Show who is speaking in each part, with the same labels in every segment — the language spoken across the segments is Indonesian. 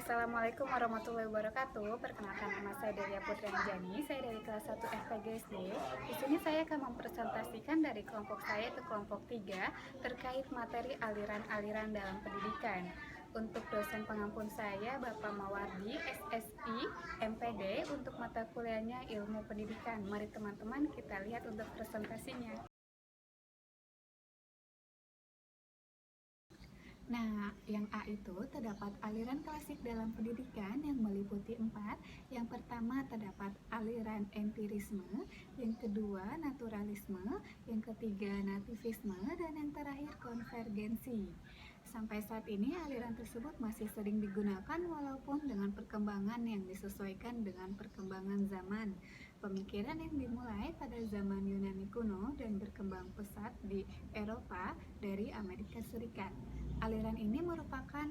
Speaker 1: Assalamualaikum warahmatullahi wabarakatuh. Perkenalkan, nama saya Delia Putri Anjani. Saya dari kelas 1 FKG SD. Di sini saya akan mempresentasikan dari kelompok saya ke kelompok 3 terkait materi aliran-aliran dalam pendidikan. Untuk dosen pengampun saya, Bapak Mawardi, SSI, MPD, untuk mata kuliahnya Ilmu Pendidikan. Mari teman-teman kita lihat untuk presentasinya. Nah, yang A itu terdapat aliran klasik dalam pendidikan yang meliputi 4. Yang pertama terdapat aliran empirisme, yang kedua naturalisme, yang ketiga nativisme, dan yang terakhir konvergensi. Sampai saat ini aliran tersebut masih sering digunakan walaupun dengan perkembangan yang disesuaikan dengan perkembangan zaman. Pemikiran yang dimulai pada zaman Yunani kuno dan berkembang pesat di Eropa dari Amerika Serikat. Aliran ini merupakan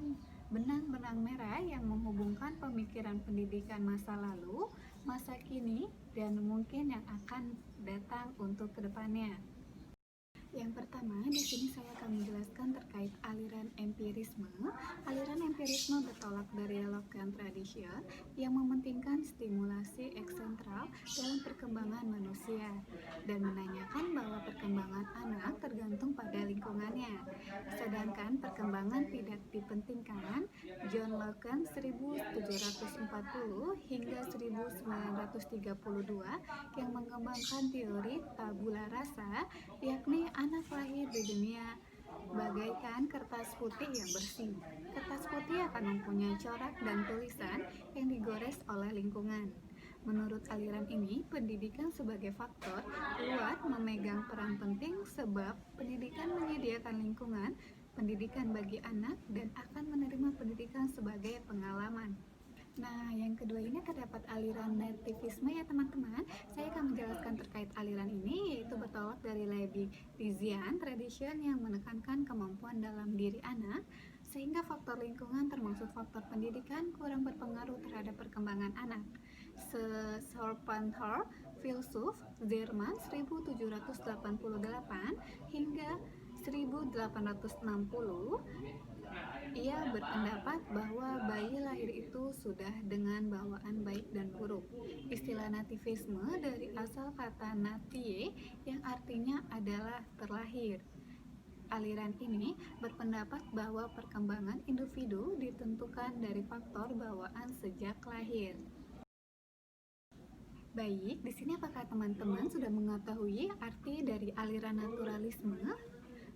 Speaker 1: benang-benang merah yang menghubungkan pemikiran pendidikan masa lalu, masa kini, dan mungkin yang akan datang untuk kedepannya. Yang pertama, di sini saya akan menjelaskan terkait aliran empirisme. Aliran empirisme bertolak dari Lockean tradition yang mementingkan stimulasi eksentral dalam perkembangan manusia dan menanyakan bahwa perkembangan anak tergantung pada lingkungannya. Sedangkan perkembangan tidak dipentingkan, John Locke 1740 hingga 1932 yang mengembangkan teori tabula rasa, yakni anak lahir di dunia bagaikan kertas putih yang bersih. Kertas putih akan mempunyai corak dan tulisan yang digores oleh lingkungan. Menurut aliran ini, pendidikan sebagai faktor luar memegang peran penting sebab pendidikan menyediakan lingkungan pendidikan bagi anak dan akan menerima pendidikan sebagai pengalaman. Nah, yang kedua ini terdapat aliran nativisme ya teman-teman. Saya akan menjelaskan terkait aliran ini, yaitu bertolak dari Leibnizian tradition yang menekankan kemampuan dalam diri anak, sehingga faktor lingkungan termasuk faktor pendidikan kurang berpengaruh terhadap perkembangan anak. Schopenhauer, filsuf Jerman 1788 hingga 1860, ia berpendapat bahwa bayi lahir itu sudah dengan bawaan baik dan buruk. Istilah nativisme dari asal kata natie yang artinya adalah terlahir. Aliran ini berpendapat bahwa perkembangan individu ditentukan dari faktor bawaan sejak lahir. Baik, di sini apakah teman-teman sudah mengetahui arti dari aliran naturalisme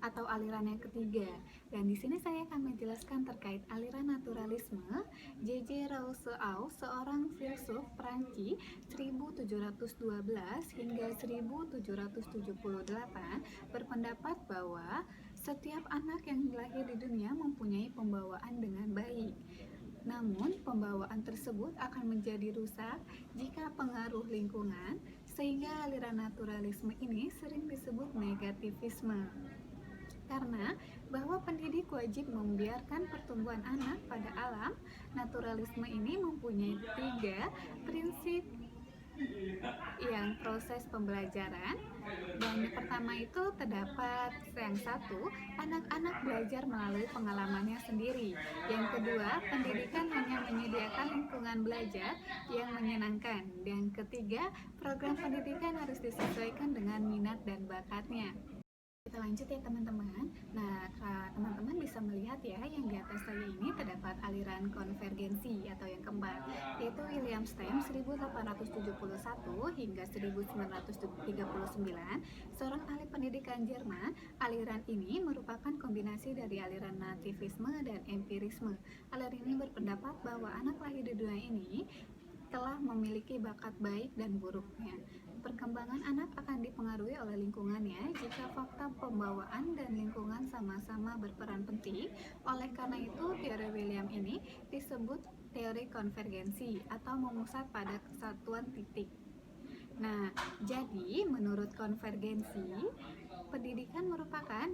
Speaker 1: atau aliran yang ketiga? Dan di sini saya akan menjelaskan terkait aliran naturalisme. J.J. Rousseau, seorang filsuf Prancis 1712 hingga 1778, berpendapat bahwa setiap anak yang lahir di dunia mempunyai pembawaan dengan baik. Namun, pembawaan tersebut akan menjadi rusak jika pengaruh lingkungan, sehingga aliran naturalisme ini sering disebut negativisme. Karena bahwa pendidik wajib membiarkan pertumbuhan anak pada alam, naturalisme ini mempunyai 3 prinsip yang proses pembelajaran. Dan yang pertama itu terdapat yang satu, anak-anak belajar melalui pengalamannya sendiri. Yang kedua, pendidikan hanya menyediakan lingkungan belajar yang menyenangkan. Dan ketiga, program pendidikan harus disesuaikan dengan minat dan bakatnya. Kita lanjut ya teman-teman. Nah, teman-teman bisa melihat ya yang di atas saya ini terdapat aliran konvergensi atau yang keempat, yaitu William Stem 1871 hingga 1939, seorang ahli pendidikan Jerman. Aliran ini merupakan kombinasi dari aliran nativisme dan empirisme. Aliran ini berpendapat bahwa anak lahir di dunia ini telah memiliki bakat baik dan buruknya. Perkembangan anak akan dipengaruhi oleh lingkungannya jika fakta pembawaan dan lingkungan sama-sama berperan penting. Oleh karena itu, teori William ini disebut teori konvergensi atau memusat pada kesatuan titik. Nah, jadi menurut konvergensi, Pendidikan merupakan,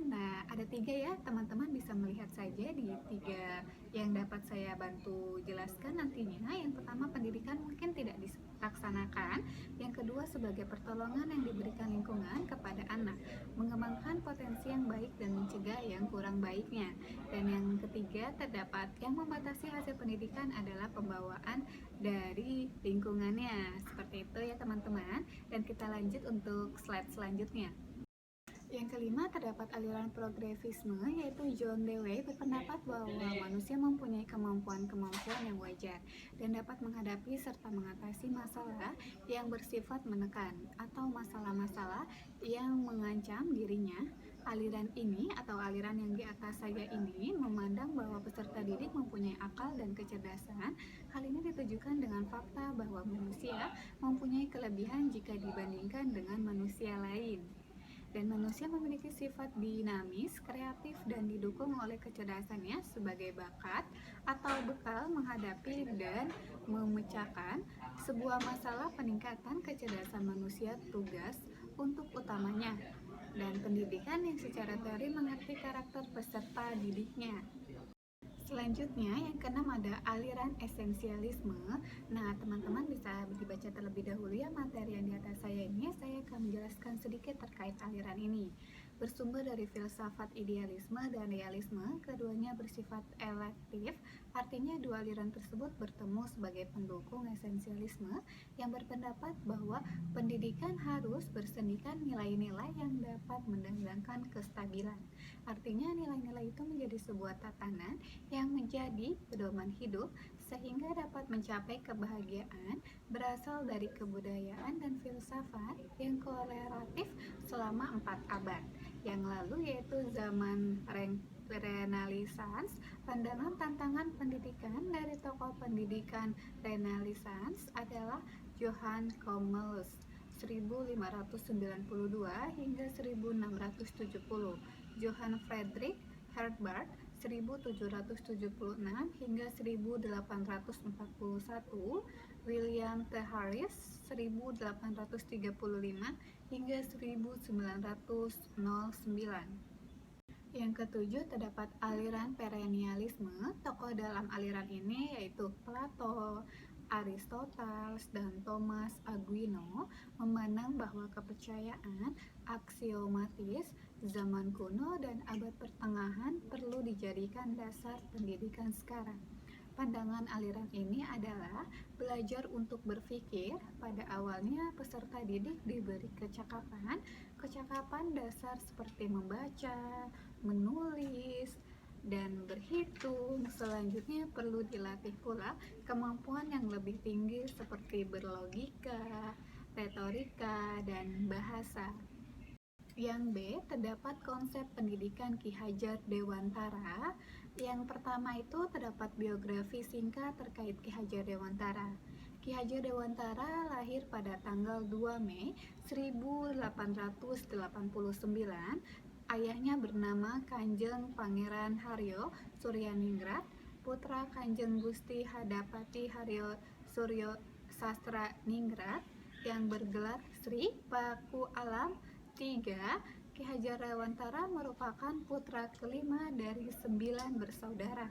Speaker 1: ada tiga ya, teman-teman bisa melihat saja di tiga yang dapat saya bantu jelaskan nantinya. Yang pertama, pendidikan mungkin tidak dilaksanakan. Yang kedua, sebagai pertolongan yang diberikan lingkungan kepada anak, mengembangkan potensi yang baik dan mencegah yang kurang baiknya. Dan yang ketiga, terdapat yang membatasi hasil pendidikan adalah pembawaan dari lingkungannya. Seperti itu ya teman-teman. Dan kita lanjut untuk slide selanjutnya. Yang kelima, terdapat aliran progresisme, yaitu John Dewey berpendapat bahwa manusia mempunyai kemampuan-kemampuan yang wajar dan dapat menghadapi serta mengatasi masalah yang bersifat menekan atau masalah-masalah yang mengancam dirinya. Aliran ini atau aliran yang di atas saya ini memandang bahwa peserta didik mempunyai akal dan kecerdasan. Hal ini ditujukan dengan fakta bahwa manusia mempunyai kelebihan jika dibandingkan dengan manusia lain. Dan manusia memiliki sifat dinamis, kreatif, dan didukung oleh kecerdasannya sebagai bakat atau bekal menghadapi dan memecahkan sebuah masalah. Peningkatan kecerdasan manusia tugas untuk utamanya, dan pendidikan yang secara teori mengerti karakter peserta didiknya. Selanjutnya, yang keenam ada aliran esensialisme. Teman-teman bisa dibaca terlebih dahulu ya materi yang di atas saya ini. Saya akan menjelaskan sedikit terkait aliran ini. Bersumber dari filsafat idealisme dan realisme, keduanya bersifat elektif, artinya dua aliran tersebut bertemu sebagai pendukung esensialisme yang berpendapat bahwa pendidikan harus bersendikan nilai-nilai yang dapat mendatangkan kestabilan. Artinya nilai-nilai itu menjadi sebuah tatanan yang menjadi pedoman hidup sehingga dapat mencapai kebahagiaan berasal dari kebudayaan dan filsafat yang korelatif selama 4 abad yang lalu, yaitu zaman Renaissance. Pandangan tantangan pendidikan dari tokoh pendidikan Renaissance adalah Johann Comenius 1592 hingga 1670, Johann Friedrich Herbart 1776 hingga 1841, William T. Harris 1835 hingga 1909. Yang ketujuh, terdapat aliran perennialisme. Tokoh dalam aliran ini yaitu Plato, Aristoteles, dan Thomas Aquino memandang bahwa kepercayaan aksiomatis zaman kuno dan abad pertengahan perlu dijadikan dasar pendidikan sekarang. Pandangan aliran ini adalah belajar untuk berpikir. Pada awalnya peserta didik diberi kecakapan dasar seperti membaca, menulis, dan berhitung. Selanjutnya perlu dilatih pula kemampuan yang lebih tinggi seperti berlogika, retorika, dan bahasa. Yang B, terdapat konsep pendidikan Ki Hajar Dewantara. Yang pertama itu terdapat biografi singkat terkait Ki Hajar Dewantara. Ki Hajar Dewantara lahir pada tanggal 2 Mei 1889. Ayahnya bernama Kanjeng Pangeran Haryo Suryaningrat, putra Kanjeng Gusti Hadapati Haryo Suryo Sastra Ningrat yang bergelar Sri Paku Alam 3. Ki Hajar Dewantara merupakan putra kelima dari 9 bersaudara.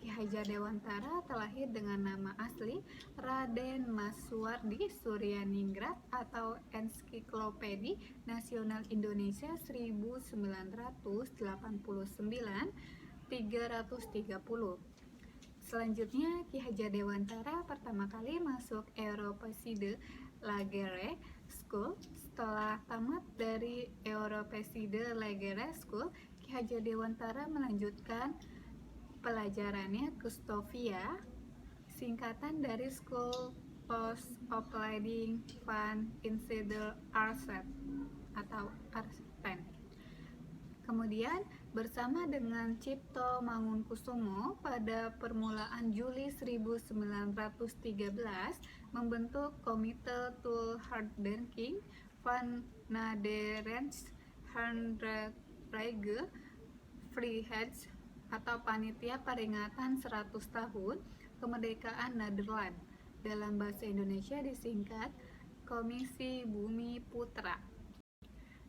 Speaker 1: Ki Hajar Dewantara terlahir dengan nama asli Raden Masuwardi Suryaningrat atau Ensiklopedi Nasional Indonesia 1989-330. Selanjutnya, Ki Hajar Dewantara pertama kali masuk Europécide Laguerre School. Setelah tamat dari Europécide Laguerre School, Ki Hajar Dewantara melanjutkan pelajarannya ke Stovia, singkatan dari School Post Opleiding van Insider Arset atau Arsten. Kemudian bersama dengan Cipto Mangunkusumo pada permulaan Juli 1913 membentuk Komite Toel Herdenking van Nederlands Handrijke Vrijheid atau Panitia Peringatan 100 Tahun Kemerdekaan Nederland. Dalam bahasa Indonesia disingkat Komisi Bumi Putra.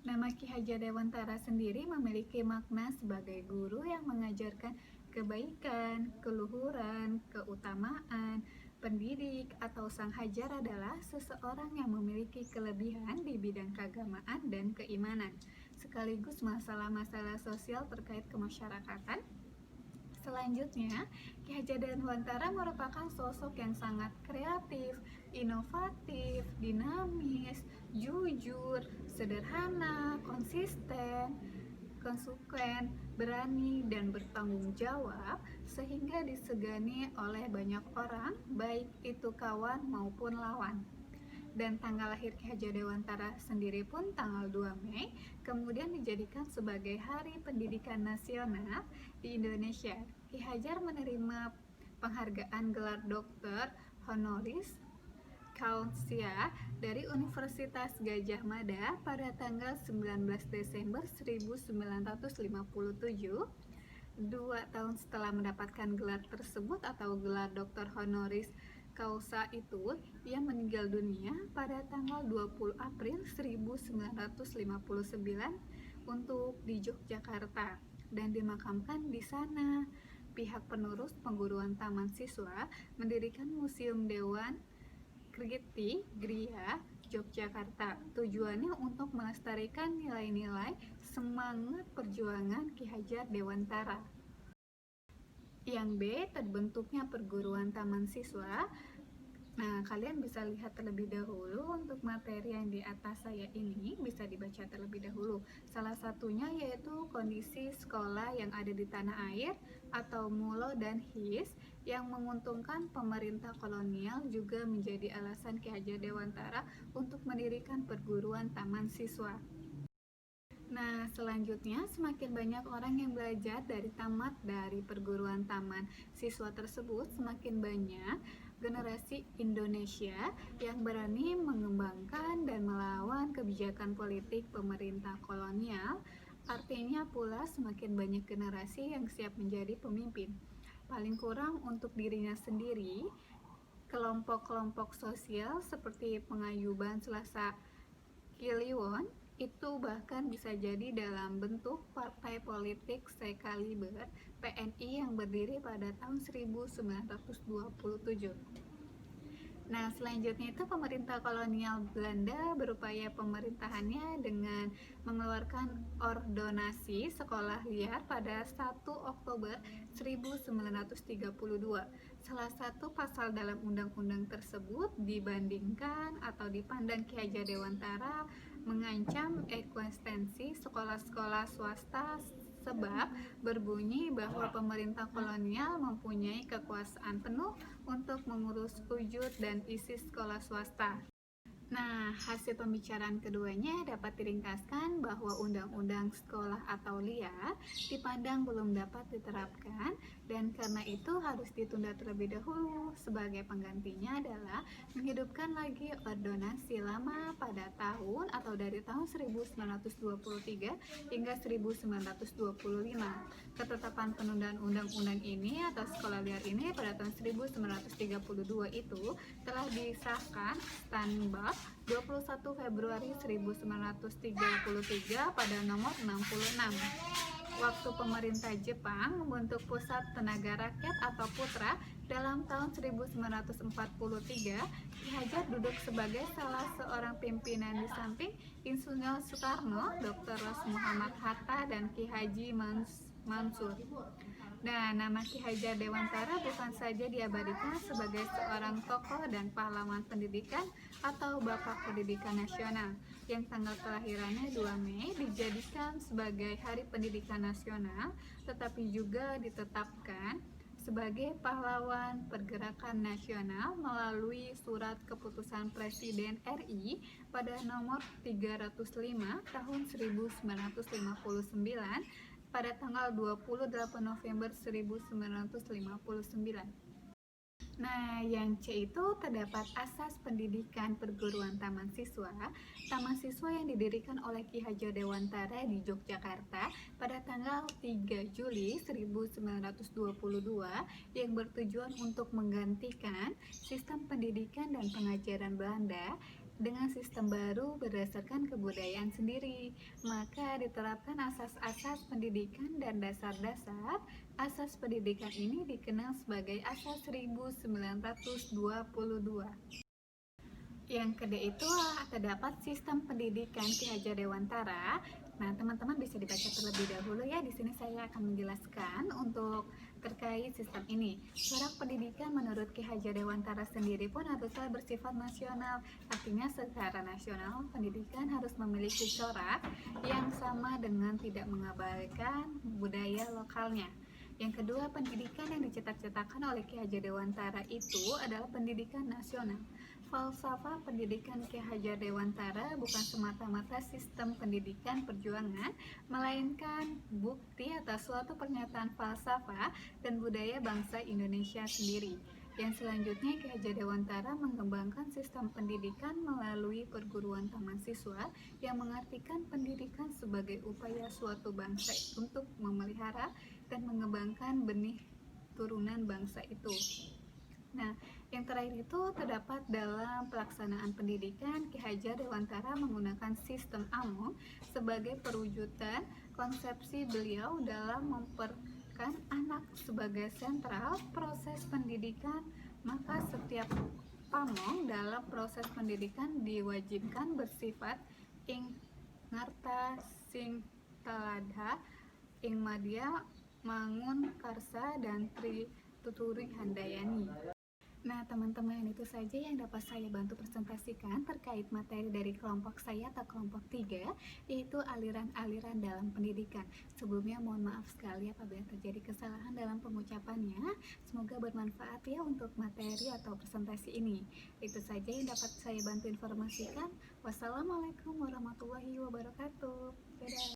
Speaker 1: Nama Ki Hajar Dewantara sendiri memiliki makna sebagai guru yang mengajarkan kebaikan, keluhuran, keutamaan. Pendidik atau sang hajar adalah seseorang yang memiliki kelebihan di bidang keagamaan dan keimanan, sekaligus masalah-masalah sosial terkait kemasyarakatan. Selanjutnya, Ki Hajar Dewantara merupakan sosok yang sangat kreatif, inovatif, dinamis, jujur, sederhana, konsisten, konsekuen, berani, dan bertanggung jawab, sehingga disegani oleh banyak orang, baik itu kawan maupun lawan. Dan tanggal lahir Ki Hajar Dewantara sendiri pun tanggal 2 Mei, kemudian dijadikan sebagai Hari Pendidikan Nasional di Indonesia. Ki Hajar menerima penghargaan gelar doktor honoris causa dari Universitas Gadjah Mada pada tanggal 19 Desember 1957. 2 tahun setelah mendapatkan gelar tersebut atau gelar doktor honoris causa itu, ia meninggal dunia pada tanggal 20 April 1959 untuk di Yogyakarta dan dimakamkan di sana. Pihak penerus pengguruan Taman Siswa mendirikan Museum Dewan Kriti Gria Yogyakarta. Tujuannya untuk melestarikan nilai-nilai semangat perjuangan Ki Hajar Dewantara. Yang B, terbentuknya perguruan taman siswa. Nah, kalian bisa lihat terlebih dahulu untuk materi yang di atas saya ini, bisa dibaca terlebih dahulu. Salah satunya yaitu kondisi sekolah yang ada di tanah air atau Mulo dan His yang menguntungkan pemerintah kolonial juga menjadi alasan Ki Hajar Dewantara untuk mendirikan perguruan taman siswa. Nah, selanjutnya semakin banyak orang yang belajar dari tamat dari perguruan taman siswa tersebut, semakin banyak generasi Indonesia yang berani mengembangkan dan melawan kebijakan politik pemerintah kolonial. Artinya pula semakin banyak generasi yang siap menjadi pemimpin. Paling kurang untuk dirinya sendiri, kelompok-kelompok sosial seperti pengayuban Selasa Kliwon itu bahkan bisa jadi dalam bentuk partai politik sekaliber PNI yang berdiri pada tahun 1927. Nah, selanjutnya itu pemerintah kolonial Belanda berupaya pemerintahannya dengan mengeluarkan ordonasi sekolah liar pada 1 Oktober 1932. Salah satu pasal dalam undang-undang tersebut dibandingkan atau dipandang Ki Hajar Dewantara mengancam eksistensi sekolah-sekolah swasta sebab berbunyi bahwa pemerintah kolonial mempunyai kekuasaan penuh untuk mengurus wujud dan isi sekolah swasta. Nah, hasil pembicaraan keduanya dapat diringkaskan bahwa undang-undang sekolah atau LIA dipandang belum dapat diterapkan dan karena itu harus ditunda terlebih dahulu. Sebagai penggantinya adalah menghidupkan lagi ordonansi lama pada tahun atau dari tahun 1923 hingga 1925. Ketetapan penundaan undang-undang ini atau sekolah liar ini pada tahun 1932 itu telah disahkan standar 21 Februari 1933 pada nomor 66. Waktu pemerintah Jepang membentuk Pusat Tenaga Rakyat atau Putra dalam tahun 1943, Ki Hajar duduk sebagai salah seorang pimpinan di samping Insinyur Soekarno, Dr. Muhammad Hatta, dan Ki Haji Mansur. Nah, nama Ki Hajar Dewantara bukan saja diabadikan sebagai seorang tokoh dan pahlawan pendidikan atau Bapak Pendidikan Nasional yang tanggal kelahirannya 2 Mei dijadikan sebagai Hari Pendidikan Nasional, tetapi juga ditetapkan sebagai pahlawan pergerakan nasional melalui surat keputusan Presiden RI pada nomor 305 tahun 1959 pada tanggal 28 November 1959. Nah, yang C itu terdapat asas pendidikan perguruan taman siswa. Taman siswa yang didirikan oleh Ki Hajar Dewantara di Yogyakarta pada tanggal 3 Juli 1922 yang bertujuan untuk menggantikan sistem pendidikan dan pengajaran Belanda dengan sistem baru berdasarkan kebudayaan sendiri. Maka diterapkan asas-asas pendidikan dan dasar-dasar. Asas pendidikan ini dikenal sebagai Asas 1922. Yang kedua itu terdapat sistem pendidikan Ki Hajar Dewantara. Nah, teman-teman bisa dibaca terlebih dahulu ya. Di sini saya akan menjelaskan untuk terkait sistem ini. Corak pendidikan menurut Ki Hajar Dewantara sendiri pun haruslah bersifat nasional. Artinya secara nasional pendidikan harus memiliki corak yang sama dengan tidak mengabaikan budaya lokalnya. Yang kedua, pendidikan yang dicetak-cetakan oleh Ki Hajar Dewantara itu adalah pendidikan nasional. Falsafah pendidikan Ki Hajar Dewantara bukan semata-mata sistem pendidikan perjuangan, melainkan bukti atas suatu pernyataan falsafah dan budaya bangsa Indonesia sendiri. Yang selanjutnya, Ki Hajar Dewantara mengembangkan sistem pendidikan melalui perguruan taman siswa yang mengartikan pendidikan sebagai upaya suatu bangsa untuk memelihara dan mengembangkan benih turunan bangsa itu. Nah, yang terakhir itu terdapat dalam pelaksanaan pendidikan, Ki Hajar Dewantara menggunakan sistem AMO sebagai perwujudan konsepsi beliau dalam memperkan anak sebagai sentral proses pendidikan. Maka setiap pamong dalam proses pendidikan diwajibkan bersifat ing ngarta sing talada ing madya mangun karsa dan tri tuturi handayani. Nah, teman-teman, itu saja yang dapat saya bantu presentasikan terkait materi dari kelompok saya atau kelompok 3, yaitu aliran-aliran dalam pendidikan. Sebelumnya mohon maaf sekali apabila terjadi kesalahan dalam pengucapannya. Semoga bermanfaat ya untuk materi atau presentasi ini. Itu saja yang dapat saya bantu informasikan. Wassalamualaikum warahmatullahi wabarakatuh. Dadah.